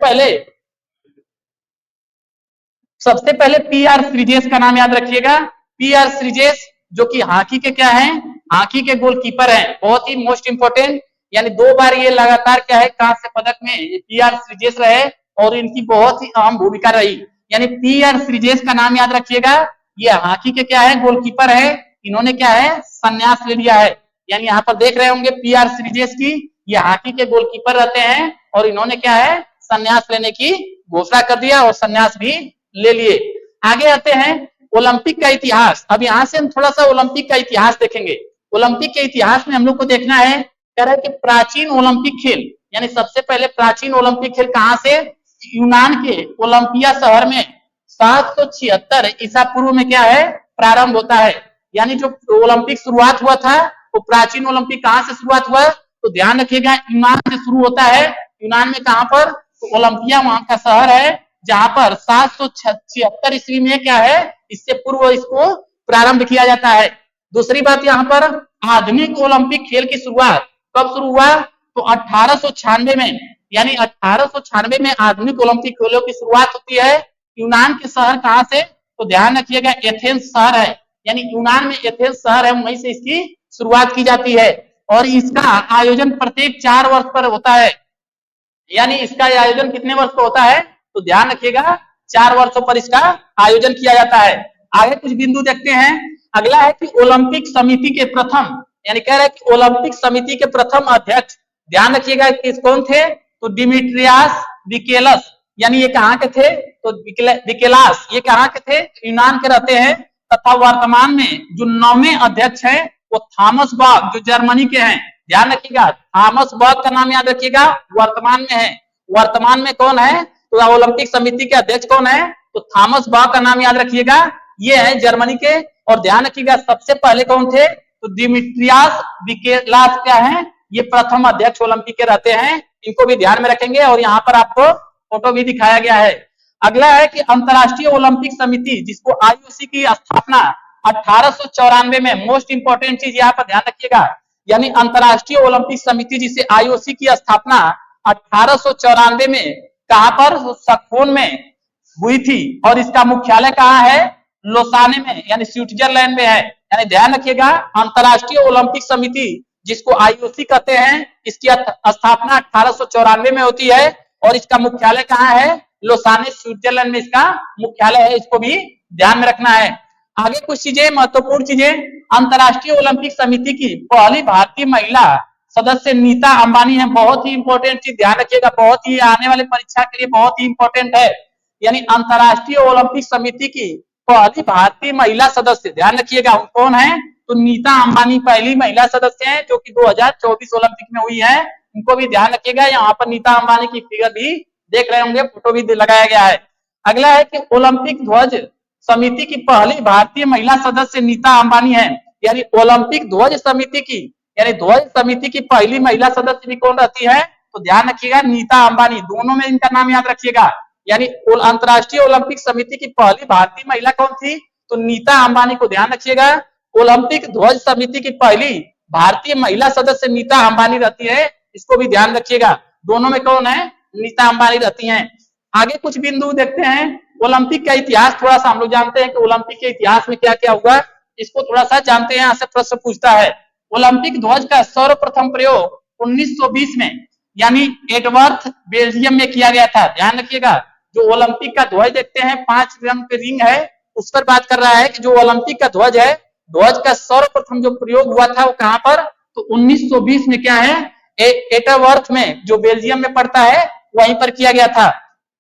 पहले पीआर श्रीजेश का नाम याद रखिएगा। पीआर श्रीजेश जो कि हॉकी के क्या हैं, हॉकी के गोलकीपर हैं, बहुत ही मोस्ट इंपोर्टेंट, यानी 2 बार ये लगातार क्या है, कांस्य पदक में ये पीआर श्रीजेश रहे और इनकी बहुत ही अहम भूमिका रही। यानी पीआर श्रीजेश का नाम याद रखिएगा। ये हॉकी के क्या है, गोलकीपर है, इन्होंने क्या है, संन्यास ले लिया है। यानी यहाँ पर देख रहे होंगे पीआर श्रीजेश की, ये हॉकी के गोलकीपर रहते हैं और इन्होंने क्या है, संन्यास लेने की घोषणा कर दिया और संन्यास भी ले लिए। आगे आते हैं ओलंपिक का इतिहास। अब यहाँ से हम थोड़ा सा ओलंपिक का इतिहास देखेंगे। ओलंपिक के इतिहास में हम लोग को देखना है, कह रहा है कि प्राचीन ओलंपिक खेल, यानी सबसे पहले प्राचीन ओलंपिक खेल कहां से, यूनान के ओलंपिया शहर में 776 ईसा पूर्व में क्या है, प्रारंभ होता है। यानी जो ओलंपिक शुरुआत हुआ था वो प्राचीन ओलंपिक कहां से शुरुआत हुआ, तो ध्यान रखिएगा यूनान से शुरू होता है। यूनान में कहां पर, तो ओलंपिया वहां का शहर है जहां पर 776 ईस्वी में क्या है, इससे पूर्व इसको प्रारंभ किया जाता है। दूसरी बात यहाँ पर आधुनिक ओलंपिक खेल की शुरुआत कब शुरू हुआ, तो 1896 में, यानी 1896 में आधुनिक ओलंपिक खेलों की शुरुआत होती है। यूनान के शहर कहां से, तो ध्यान रखिएगा एथेंस शहर है, यानी यूनान में एथेंस शहर है, वहीं से इसकी शुरुआत की जाती है। और इसका आयोजन प्रत्येक 4 वर्ष पर होता है। यानी इसका आयोजन कितने वर्ष पर होता है, तो ध्यान रखिएगा 4 वर्षों पर इसका आयोजन किया जाता है। आगे कुछ बिंदु देखते हैं। अगला है कि ओलंपिक समिति के प्रथम, यानी कह रहा है कि ओलंपिक समिति के प्रथम अध्यक्ष, ध्यान रखिएगा कि कौन थे, तो डिमिट्रियास विकेलस, यानी ये कहाँ के थे, तो विकेलास, ये कहाँ के थे, यूनान के रहते हैं। तथा वर्तमान में जो 9वें अध्यक्ष हैं वो थॉमस बॉक, जो जर्मनी के हैं। ध्यान रखिएगा थॉमस बॉक का नाम याद रखिएगा, वर्तमान में है। वर्तमान में कौन है, तो ओलंपिक समिति के अध्यक्ष कौन है, तो थॉमस बॉक का नाम याद रखिएगा, ये है जर्मनी के। और ध्यान रखिएगा सबसे पहले कौन थे, तो डिमिट्रियास विकेलास क्या है, ये प्रथम अध्यक्ष ओलंपिक के रहते हैं। इनको भी ध्यान में रखेंगे और यहाँ पर आपको फोटो भी दिखाया गया है। अगला है कि अंतरराष्ट्रीय ओलंपिक समिति, जिसको आईओसी की स्थापना 1894 में, मोस्ट इंपोर्टेंट चीज यहाँ पर ध्यान रखिएगा, यानी अंतरराष्ट्रीय ओलंपिक समिति जिसे आईओसी की स्थापना 1894 में कहां पर, स्टॉकहोम में हुई थी। और इसका मुख्यालय कहाँ है, लोसाने में, यानी स्विट्जरलैंड में है। यानी ध्यान रखिएगा अंतरराष्ट्रीय ओलंपिक समिति जिसको आईओसी कहते हैं, इसकी स्थापना 1894 में होती है और इसका मुख्यालय कहाँ है, लोसाने स्विट्जरलैंड में इसका मुख्यालय है। इसको भी ध्यान में रखना है। आगे कुछ चीजें, महत्वपूर्ण चीजें, अंतरराष्ट्रीय ओलंपिक समिति की पहली भारतीय महिला सदस्य नीता अंबानी है। बहुत ही इंपॉर्टेंट चीज ध्यान रखिएगा, बहुत ही आने वाले परीक्षा के लिए बहुत ही इंपॉर्टेंट है। यानी अंतरराष्ट्रीय ओलंपिक समिति की पहली भारतीय महिला सदस्य, ध्यान रखिएगा कौन है, तो नीता अंबानी पहली महिला सदस्य हैं जो कि 2024 ओलंपिक में हुई है। इनको भी ध्यान रखिएगा। यहाँ पर नीता अंबानी की फिगर भी देख रहे होंगे, फोटो भी लगाया गया है। अगला है कि ओलंपिक ध्वज समिति की पहली भारतीय महिला सदस्य नीता अंबानी है। यानी ओलंपिक ध्वज समिति की, यानी ध्वज समिति की पहली महिला सदस्य भी कौन रहती है, तो ध्यान रखिएगा नीता अंबानी, दोनों में इनका नाम याद रखिएगा। यानी अंतर्राष्ट्रीय ओलंपिक समिति की पहली भारतीय महिला कौन थी? तो नीता अंबानी को ध्यान रखिएगा। ओलंपिक ध्वज समिति की पहली भारतीय महिला सदस्य नीता अंबानी रहती है, इसको भी ध्यान रखिएगा। दोनों में कौन है? नीता अंबानी रहती हैं। आगे कुछ बिंदु देखते हैं। ओलंपिक का इतिहास थोड़ा सा हम लोग जानते हैं कि ओलंपिक के इतिहास में क्या क्या हुआ, इसको थोड़ा सा जानते हैं। यहाँ से प्रश्न पूछता है, ओलंपिक ध्वज का सर्वप्रथम प्रयोग 1920 में यानी एडवर्थ बेल्जियम में किया गया था। ध्यान रखिएगा, जो ओलंपिक का ध्वज देखते हैं 5 रंग के रिंग है, उस पर बात कर रहा है कि जो ओलंपिक का ध्वज है, ध्वज का सर्वप्रथम जो प्रयोग हुआ था वो कहां पर? तो 1920 में क्या है? एटवर्थ में, जो बेल्जियम में पड़ता है, वहीं पर किया गया था।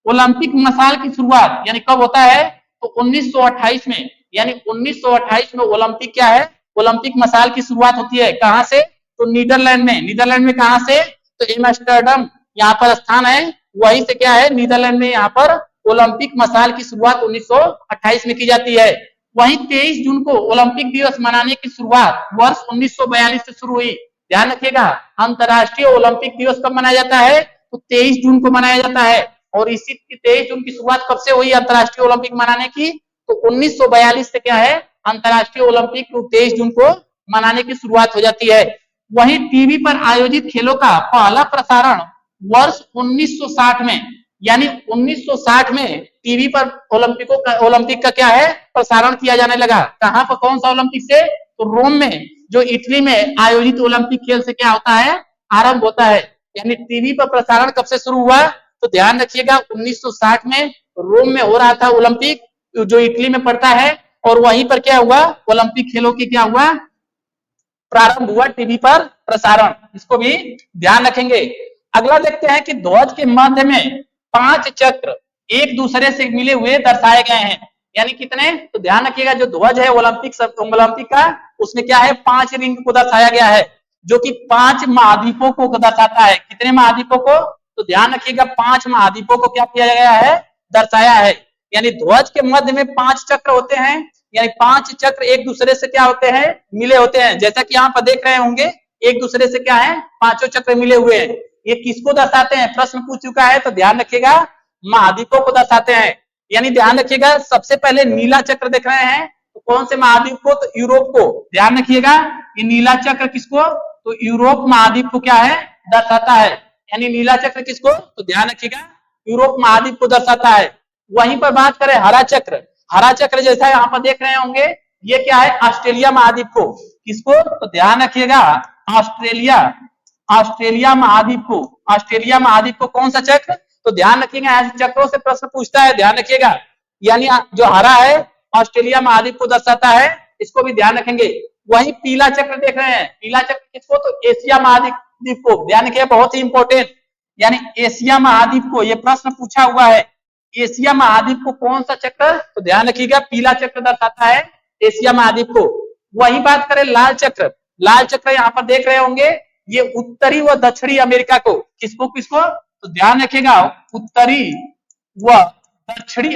ओलंपिक मसाल की शुरुआत यानी कब होता है? तो 1928 में, यानी 1928 में ओलंपिक क्या है? ओलंपिक मसाल की शुरुआत होती है। कहां से? तो नीदरलैंड में। नीदरलैंड में कहां से? तो एम्स्टर्डम यहाँ पर स्थान है, वहीं से क्या है? नीदरलैंड में यहाँ पर ओलंपिक मसाल की शुरुआत 1928 में की जाती है। वहीं 23 जून को ओलंपिक दिवस मनाने की शुरुआत वर्ष 1942 से शुरू हुई। ध्यान रखिएगा, अंतर्राष्ट्रीय ओलंपिक दिवस कब मनाया जाता है? तो 23 जून को मनाया जाता है। और इसी 23 जून की शुरुआत कब से हुई अंतर्राष्ट्रीय ओलंपिक मनाने की? तो 1942 से क्या है? अंतर्राष्ट्रीय ओलंपिक 23 जून को मनाने की शुरुआत हो जाती है। वहीं टीवी पर आयोजित खेलों का पहला प्रसारण वर्ष 1960 में, यानी 1960 में टीवी पर ओलंपिक का क्या है? प्रसारण किया जाने लगा। कहां पर? कौन सा ओलंपिक से? तो रोम में, जो इटली में आयोजित ओलंपिक खेल से क्या होता है? आरंभ होता है। यानी टीवी पर प्रसारण कब से शुरू हुआ? तो ध्यान रखिएगा 1960 में रोम में हो रहा था ओलंपिक, जो इटली में पड़ता है, और वहीं पर क्या हुआ? ओलंपिक खेलों की क्या हुआ? प्रारंभ हुआ, टीवी पर प्रसारण। इसको भी ध्यान रखेंगे। अगला देखते हैं कि ध्वज के मध्य में 5 चक्र एक दूसरे से मिले हुए दर्शाए गए हैं। यानी कितने? तो ध्यान रखिएगा, जो ध्वज है ओलंपिक का, उसमें क्या है? 5 रिंग को दर्शाया गया है, जो कि 5 महाद्वीपों को दर्शाता है। कितने महाद्वीपों को? तो ध्यान रखिएगा 5 महाद्वीपों को क्या किया गया है? दर्शाया है। यानी ध्वज के मध्य में 5 चक्र होते हैं, यानी 5 चक्र एक दूसरे से क्या होते हैं? मिले होते हैं। जैसा कि यहाँ पर देख रहे होंगे, एक दूसरे से क्या है? 5 चक्र मिले हुए हैं। ये किसको दर्शाते हैं? प्रश्न पूछ चुका है, तो ध्यान रखिएगा महाद्वीपों को दर्शाते हैं। यानी ध्यान रखिएगा, सबसे पहले नीला चक्र देख रहे हैं, तो कौन से महाद्वीप को? तो यूरोप को। ध्यान रखिएगा, ये नीला चक्र किसको? तो यूरोप महाद्वीप को क्या है? दर्शाता है। यानी नीला चक्र किसको? तो ध्यान रखिएगा यूरोप महाद्वीप को दर्शाता है। वहीं पर बात करें हरा चक्र, हरा चक्र जैसा यहाँ पर देख रहे होंगे, ये क्या है? ऑस्ट्रेलिया महाद्वीप को। किसको? तो ध्यान रखिएगा ऑस्ट्रेलिया महाद्वीप को। ऑस्ट्रेलिया महाद्वीप को कौन सा चक्र? तो ध्यान रखिएगा, ऐसे चक्रों से प्रश्न पूछता है, ध्यान रखिएगा। यानी जो हरा है ऑस्ट्रेलिया महाद्वीप को दर्शाता है, इसको भी ध्यान रखेंगे। वही पीला चक्र देख रहे हैं, पीला चक्र किसको? तो एशिया महाद्वीप को। ध्यान रखिएगा, बहुत ही इंपॉर्टेंट, यानी एशिया महाद्वीप को, यह प्रश्न पूछा हुआ है। एशिया महाद्वीप को कौन सा चक्र? तो ध्यान रखिएगा पीला चक्र दर्शाता है एशिया महाद्वीप को। वही बात करें लाल चक्र, लाल चक्र यहाँ पर देख रहे होंगे, ये उत्तरी व दक्षिणी अमेरिका को, किसको किसको? तो ध्यान रखिएगा उत्तरी व दक्षिणी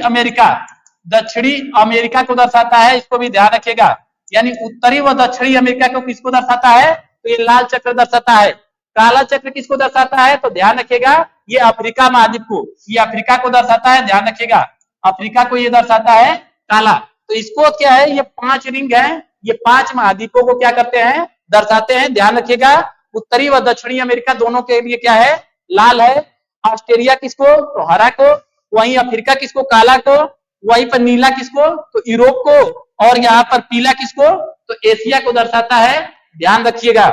अमेरिका को दर्शाता है, इसको भी ध्यान रखिएगा। यानी उत्तरी व दक्षिणी अमेरिका को किसको दर्शाता है? तो ये लाल चक्र दर्शाता है। काला चक्र किसको दर्शाता है? तो ध्यान रखिएगा ये अफ्रीका महाद्वीप को, ये अफ्रीका को दर्शाता है। ध्यान रखिएगा अफ्रीका को ये दर्शाता है काला। तो इसको क्या है? ये 5 रिंग है, ये 5 महाद्वीपों को क्या करते हैं? दर्शाते हैं। ध्यान रखिएगा उत्तरी व दक्षिणी अमेरिका दोनों के लिए क्या है? लाल है। ऑस्ट्रेलिया किसको? तो हरा को। वहीं अफ्रीका किसको? काला को। वहीं पर नीला किसको? तो यूरोप को। और यहाँ पर पीला किसको? तो एशिया को दर्शाता है। ध्यान रखिएगा।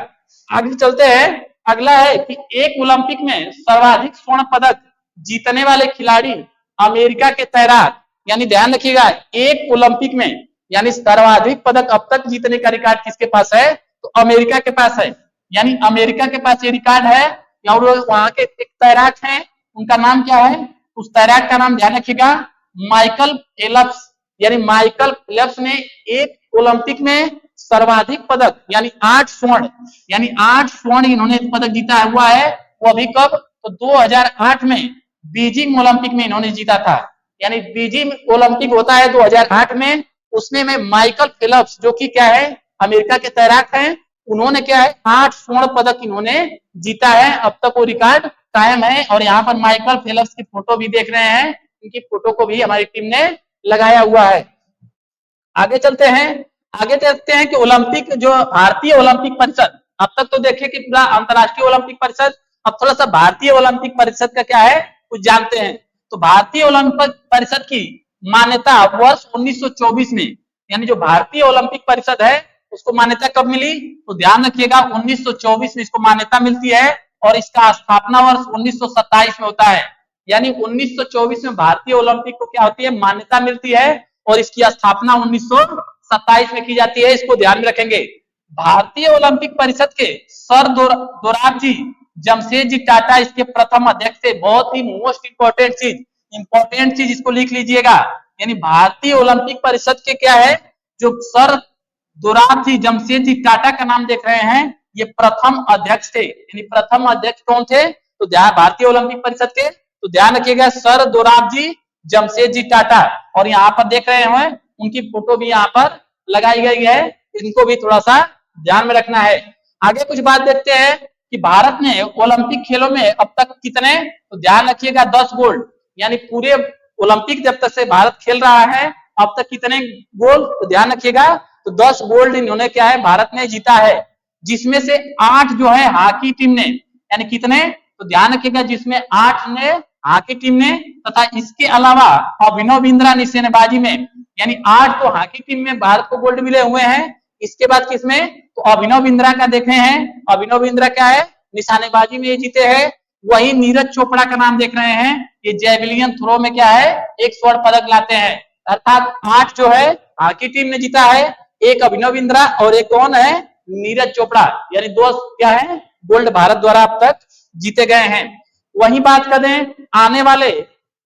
आगे चलते हैं। अगला है कि एक ओलंपिक में सर्वाधिक स्वर्ण पदक जीतने वाले खिलाड़ी अमेरिका के तैराक, यानी ध्यान रखिएगा एक ओलंपिक में यानी सर्वाधिक पदक अब तक जीतने का रिकॉर्ड किसके पास है? तो अमेरिका के पास है। यानी अमेरिका के पास ये रिकॉर्ड है। और वहां के एक तैराक हैं, उनका नाम क्या है? उस तैराक का नाम ध्यान रखिएगा माइकल फेल्प्स। यानी माइकल फेल्प्स ने एक ओलंपिक में सर्वाधिक पदक यानी 8 स्वर्ण, यानी 8 स्वर्ण इन्होंने पदक जीता हुआ है। वो अभी कब? तो 2008 में बीजिंग ओलंपिक में इन्होंने जीता था। यानी बीजिंग ओलंपिक होता है 2008 में, उसमें में माइकल फेल्प्स जो कि क्या है? अमेरिका के तैराक हैं, उन्होंने क्या है? 8 स्वर्ण पदक इन्होंने जीता है। अब तक वो रिकॉर्ड कायम है। और यहाँ पर माइकल फेल्प्स की फोटो भी देख रहे हैं, उनकी फोटो को भी हमारी टीम ने लगाया हुआ है। आगे चलते हैं कि ओलंपिक जो भारतीय ओलंपिक परिषद, अब तक तो देखे कि पूरा अंतर्राष्ट्रीय ओलंपिक परिषद, अब थोड़ा सा भारतीय ओलंपिक परिषद का क्या है कुछ जानते हैं। तो भारतीय ओलंपिक परिषद की मान्यता वर्ष 1924 में, यानी जो भारतीय ओलंपिक परिषद है उसको मान्यता कब मिली, तो ध्यान रखिएगा 1924 में इसको मान्यता मिलती है और इसका स्थापना वर्ष 1927 में होता है। यानी 1924 में भारतीय ओलंपिक को क्या होती है, मान्यता मिलती है और इसकी स्थापना 1927 में की जाती है। इसको ध्यान में रखेंगे। भारतीय ओलंपिक परिषद के सर दोराबजी जमशेदजी टाटा इसके प्रथम अध्यक्ष थे। बहुत ही मोस्ट इंपॉर्टेंट चीज इसको लिख लीजिएगा। यानी भारतीय ओलंपिक परिषद के क्या है, जो सर दोराबजी जमशेदजी टाटा का नाम देख रहे हैं, ये प्रथम अध्यक्ष थे। यानी प्रथम अध्यक्ष कौन थे, तो भारतीय ओलंपिक परिषद के, तो ध्यान रखिएगा सर दोराबजी जमशेदजी टाटा। और यहाँ पर देख रहे हैं उनकी फोटो भी यहाँ पर लगाई गई है, इनको भी थोड़ा सा ध्यान में रखना है। आगे कुछ बात देखते हैं कि भारत ने ओलंपिक खेलों में अब तक कितने, तो ध्यान रखिएगा 10 गोल्ड, यानी पूरे ओलंपिक जब तक से भारत खेल रहा है अब तक कितने गोल्ड, तो ध्यान रखिएगा तो 10 गोल्ड इन्होंने क्या है भारत ने जीता है, जिसमें से 8 जो है हॉकी टीम ने, यानी कितने, तो ध्यान रखिएगा जिसमें 8 ने हॉकी टीम ने, तथा इसके अलावा अभिनव बिंद्रा निशानेबाजी में, यानी 8 तो हॉकी टीम में भारत को गोल्ड मिले हुए हैं। इसके बाद किसमें, तो अभिनव बिंद्रा का देख रहे हैं, अभिनव बिंद्रा क्या है निशानेबाजी में ये जीते हैं। वही नीरज चोपड़ा का नाम देख रहे हैं, ये जैवलिन थ्रो में क्या है एक स्वर्ण पदक लाते हैं। अर्थात 8 जो है हॉकी टीम ने जीता है, एक अभिनव बिंद्रा और एक कौन है नीरज चोपड़ा, यानी 2 क्या है गोल्ड भारत द्वारा अब तक जीते गए हैं। वही बात करें आने वाले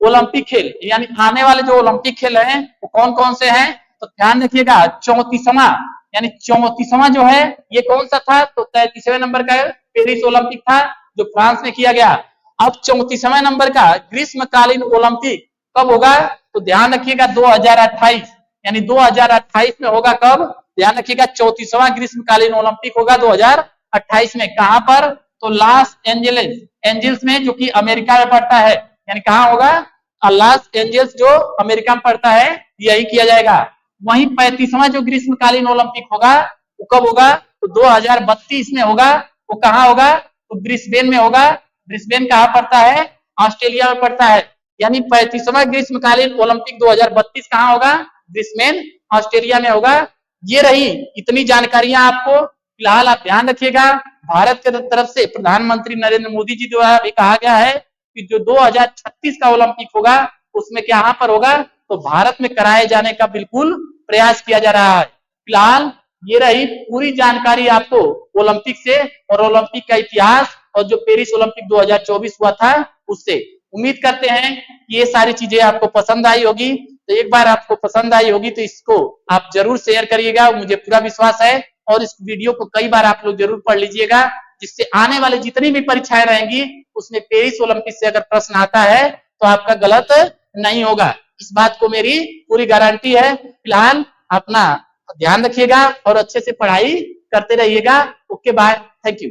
ओलंपिक खेल, यानी आने वाले जो ओलंपिक खेल हैं वो कौन कौन से हैं, तो ध्यान रखिएगा 34वां, यानी 34वां जो है ये कौन सा था, तो 33वें नंबर का पेरिस ओलंपिक था जो फ्रांस में किया गया। अब 34वें नंबर का ग्रीष्मकालीन ओलंपिक कब होगा, तो ध्यान रखिएगा 2028, यानी 2028 में होगा। कब, ध्यान रखिएगा 34वां ग्रीष्मकालीन ओलंपिक होगा 2028 में। कहां पर, तो लॉस एंजल्स में, जो कि अमेरिका में पड़ता है। यानी कहां होगा, लॉस एंजल्स जो अमेरिका में पड़ता है, यही किया जाएगा। वहीं 35वां जो ग्रीष्मकालीन ओलंपिक होगा वो कब होगा, तो 2032 में होगा। वो कहां होगा, तो ब्रिस्बेन में होगा। ब्रिस्बेन कहां पड़ता है, ऑस्ट्रेलिया में पड़ता है। यानी 35वां ग्रीष्मकालीन ओलंपिक 2032 कहां होगा, ब्रिस्बेन ऑस्ट्रेलिया में होगा। ये रही इतनी जानकारियां आपको, फिलहाल आप ध्यान रखिएगा। भारत की तरफ से प्रधानमंत्री नरेंद्र मोदी जी द्वारा भी कहा गया है कि जो 2036 का ओलंपिक होगा उसमें कहां पर होगा, तो भारत में कराए जाने का बिल्कुल प्रयास किया जा रहा है। फिलहाल ये रही पूरी जानकारी आपको ओलंपिक से और ओलंपिक का इतिहास और जो पेरिस ओलंपिक 2024 हुआ था उससे। उम्मीद करते हैं कि ये सारी चीजें आपको पसंद आई होगी। तो एक बार आपको पसंद आई होगी तो इसको आप जरूर शेयर करिएगा, मुझे पूरा विश्वास है। और इस वीडियो को कई बार आप लोग जरूर पढ़ लीजिएगा, जिससे आने वाले जितनी भी परीक्षाएं रहेंगी उसमें पेरिस ओलंपिक से अगर प्रश्न आता है तो आपका गलत नहीं होगा। इस बात को मेरी पूरी गारंटी है। फिलहाल अपना ध्यान रखिएगा और अच्छे से पढ़ाई करते रहिएगा। Okay bye, thank you.